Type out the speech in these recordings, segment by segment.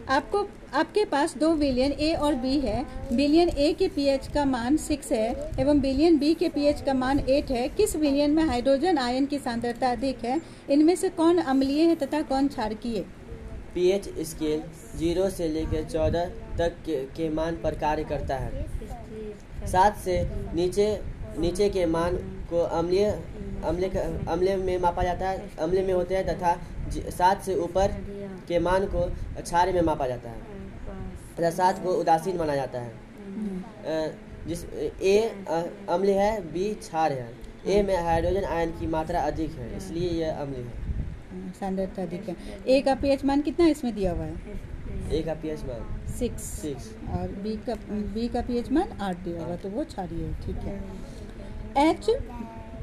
आपको आपके पास दो विलियन ए और बी है। विलियन ए के पीएच का मान 6 है एवं विलियन बी के पीएच का मान 8 है। किस विलियन में हाइड्रोजन आयन की सांद्रता अधिक है? इनमें से कौन अम्लीय है तथा कौन क्षारकीय? पीएच स्केल 0 से लेकर 14 तक के मान पर कार्य करता है। 7 से नीचे के मान को अम्ल में मापा जाता है, अम्ल में होते हैं, तथा 7 से ऊपर के मान को क्षार में मापा जाता है तथा 7 को उदासीन माना जाता है। जिस ए अम्ल है, बी क्षार है। ए में हाइड्रोजन आयन की मात्रा अधिक है, इसलिए यह अम्ल है। सांद्रता अधिक है। ए का पीएच मान कितना इसमें दिया हुआ है? ए का पीएच मान 6 और बी का पीएच मान 8 दिया हुआ, तो वो क्षारीय है। ठीक है। H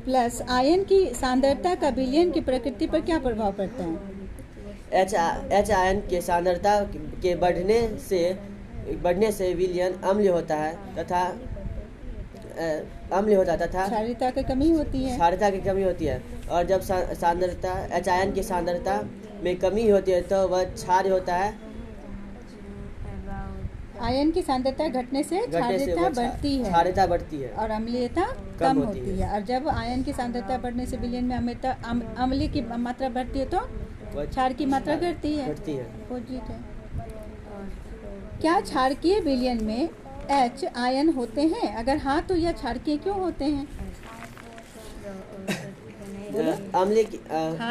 प्लस आयन की सांद्रता का विलयन की प्रकृति पर क्या प्रभाव पड़ता है? एच आयन के सांद्रता के बढ़ने से विलयन अम्ल होता है तथा क्षारीयता की कमी होती है। और जब सांद्रता एच आयन की सांद्रता में कमी होती है तो वह क्षार होता है। आयन की सांद्रता घटने से क्षारीयता बढ़ती है और अम्लीयता कम होती है। और जब आयन की सांद्रता बढ़ने से विलयन में अम्ल की मात्रा बढ़ती है तो क्षार की मात्रा घटती है। अपोजिट है। क्या क्षारकीय विलयन में H आयन होते हैं? अगर हाँ तो यह क्षारकीय क्यों होते हैं?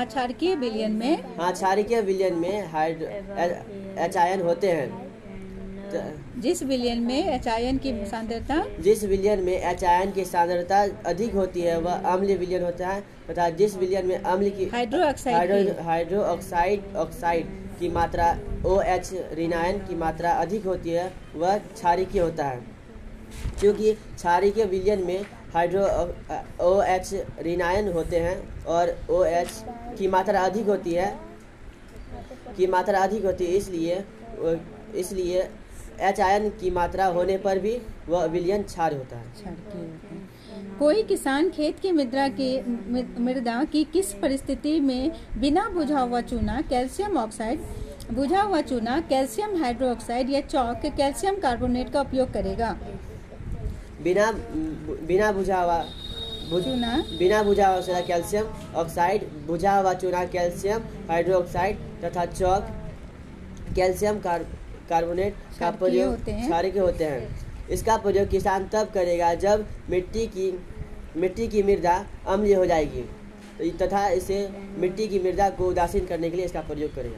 क्षारकीय विलयन में H आयन होते हैं। जिस विलयन में H आयन की सांद्रता अधिक होती है वह अम्ल विलयन होता है तथा जिस विलयन में अम्ल की हाइड्रोक्साइड की मात्रा OH ऋणायन की मात्रा अधिक होती है वह क्षारकीय होता है। क्योंकि क्षारकीय विलयन में OH ऋणायन होते हैं और OH की मात्रा अधिक होती है इसलिए H आयन की मात्रा होने पर भी वह विलयन क्षार होता है। कोई किसान खेत की मृदा की किस परिस्थिति में बिना बुझा हुआ चूना, कैल्शियम ऑक्साइड, बुझा हुआ चूना, कैल्शियम हाइड्रोक्साइड या चौक, कैल्शियम कार्बोनेट का उपयोग करेगा? बिना बुझा हुआ चूना कैल्शियम ऑक्साइड, बुझा हुआ चूना कैल्शियम हाइड्रोक्साइड तथा चौक कैल्शियम कार्बोनेट का प्रयोग क्षारकीय होते हैं। इसका प्रयोग किसान तब करेगा जब मिट्टी की मृदा अम्लीय हो जाएगी तथा इसे मिट्टी की मृदा को उदासीन करने के लिए इसका प्रयोग करेगा।